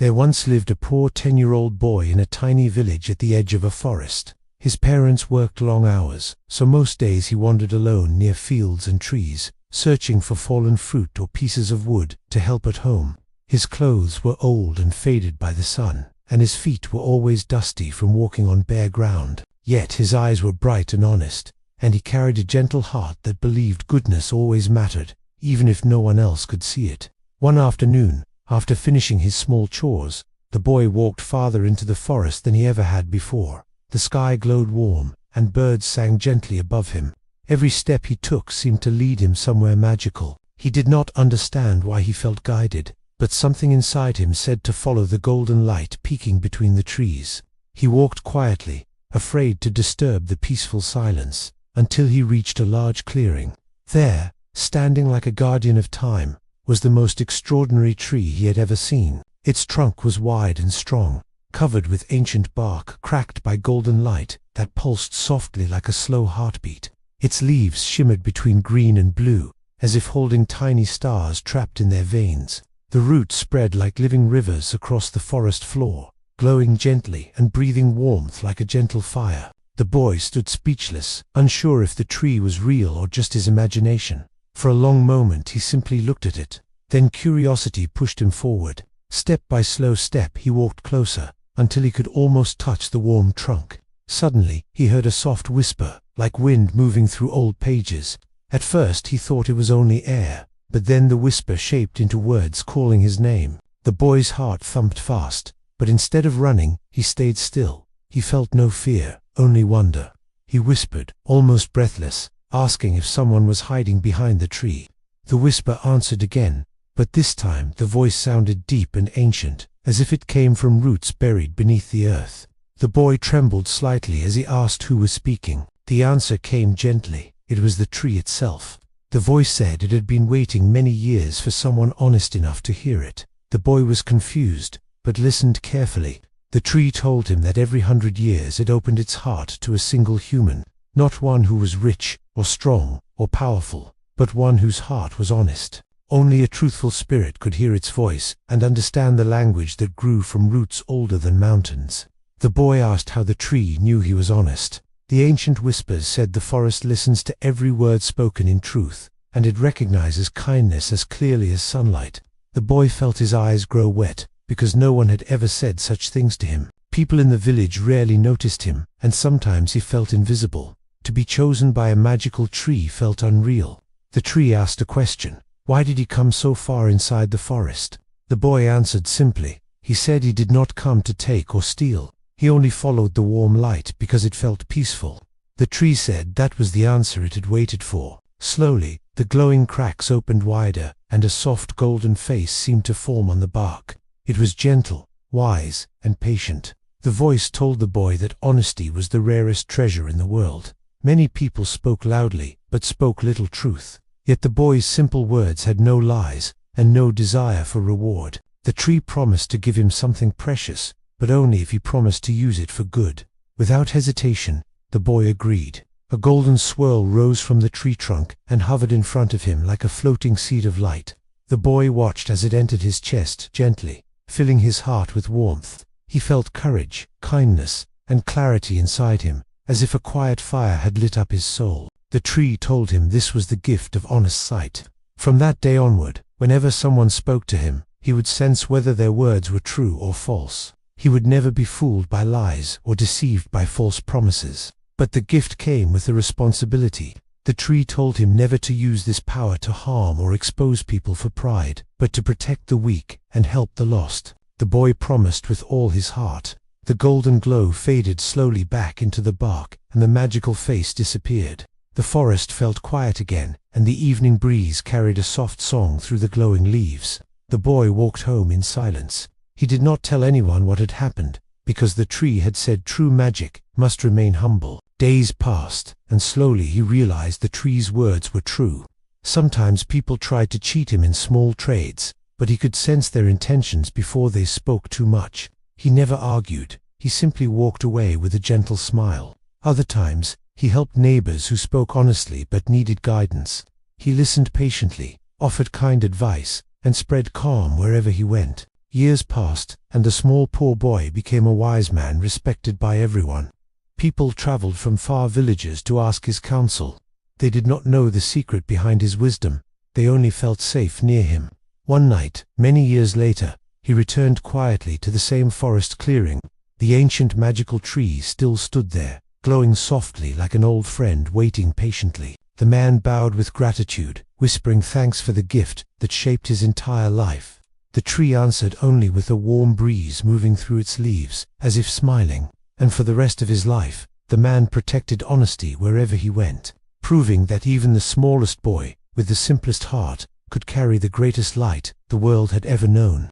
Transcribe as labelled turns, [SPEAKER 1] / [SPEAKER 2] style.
[SPEAKER 1] There once lived a poor 10-year-old boy in a tiny village at the edge of a forest. His parents worked long hours, so most days he wandered alone near fields and trees, searching for fallen fruit or pieces of wood to help at home. His clothes were old and faded by the sun, and his feet were always dusty from walking on bare ground. Yet his eyes were bright and honest, and he carried a gentle heart that believed goodness always mattered, even if no one else could see it. One afternoon, after finishing his small chores, the boy walked farther into the forest than he ever had before. The sky glowed warm, and birds sang gently above him. Every step he took seemed to lead him somewhere magical. He did not understand why he felt guided, but something inside him said to follow the golden light peeking between the trees. He walked quietly, afraid to disturb the peaceful silence, until he reached a large clearing. There, standing like a guardian of time, was the most extraordinary tree he had ever seen. Its trunk was wide and strong, covered with ancient bark cracked by golden light that pulsed softly like a slow heartbeat. Its leaves shimmered between green and blue, as if holding tiny stars trapped in their veins. The roots spread like living rivers across the forest floor, glowing gently and breathing warmth like a gentle fire. The boy stood speechless, unsure if the tree was real or just his imagination. For a long moment he simply looked at it. Then curiosity pushed him forward. Step by slow step he walked closer, until he could almost touch the warm trunk. Suddenly he heard a soft whisper, like wind moving through old pages. At first he thought it was only air, but then the whisper shaped into words calling his name. The boy's heart thumped fast, but instead of running, he stayed still. He felt no fear, only wonder. He whispered, almost breathless, asking if someone was hiding behind the tree. The whisper answered again, but this time the voice sounded deep and ancient, as if it came from roots buried beneath the earth. The boy trembled slightly as he asked who was speaking. The answer came gently. It was the tree itself. The voice said it had been waiting many years for someone honest enough to hear it. The boy was confused, but listened carefully. The tree told him that every 100 years it opened its heart to a single human, not one who was rich, or strong, or powerful, but one whose heart was honest. Only a truthful spirit could hear its voice and understand the language that grew from roots older than mountains. The boy asked how the tree knew he was honest. The ancient whispers said the forest listens to every word spoken in truth, and it recognizes kindness as clearly as sunlight. The boy felt his eyes grow wet, because no one had ever said such things to him. People in the village rarely noticed him, and sometimes he felt invisible. To be chosen by a magical tree felt unreal. The tree asked a question. Why did he come so far inside the forest? The boy answered simply. He said he did not come to take or steal. He only followed the warm light because it felt peaceful. The tree said that was the answer it had waited for. Slowly, the glowing cracks opened wider, and a soft golden face seemed to form on the bark. It was gentle, wise, and patient. The voice told the boy that honesty was the rarest treasure in the world. Many people spoke loudly, but spoke little truth. Yet the boy's simple words had no lies, and no desire for reward. The tree promised to give him something precious, but only if he promised to use it for good. Without hesitation, the boy agreed. A golden swirl rose from the tree trunk and hovered in front of him like a floating seed of light. The boy watched as it entered his chest gently, filling his heart with warmth. He felt courage, kindness, and clarity inside him, as if a quiet fire had lit up his soul. The tree told him this was the gift of honest sight. From that day onward, whenever someone spoke to him, he would sense whether their words were true or false. He would never be fooled by lies or deceived by false promises. But the gift came with a responsibility. The tree told him never to use this power to harm or expose people for pride, but to protect the weak and help the lost. The boy promised with all his heart. The golden glow faded slowly back into the bark, and the magical face disappeared. The forest felt quiet again, and the evening breeze carried a soft song through the glowing leaves. The boy walked home in silence. He did not tell anyone what had happened, because the tree had said true magic must remain humble. Days passed, and slowly he realized the tree's words were true. Sometimes people tried to cheat him in small trades, but he could sense their intentions before they spoke too much. He never argued. He simply walked away with a gentle smile. Other times, he helped neighbors who spoke honestly but needed guidance. He listened patiently, offered kind advice, and spread calm wherever he went. Years passed, and the small poor boy became a wise man respected by everyone. People traveled from far villages to ask his counsel. They did not know the secret behind his wisdom. They only felt safe near him. One night, many years later, he returned quietly to the same forest clearing. The ancient magical tree still stood there, glowing softly like an old friend waiting patiently. The man bowed with gratitude, whispering thanks for the gift that shaped his entire life. The tree answered only with a warm breeze moving through its leaves, as if smiling. And for the rest of his life, the man protected honesty wherever he went, proving that even the smallest boy, with the simplest heart, could carry the greatest light the world had ever known.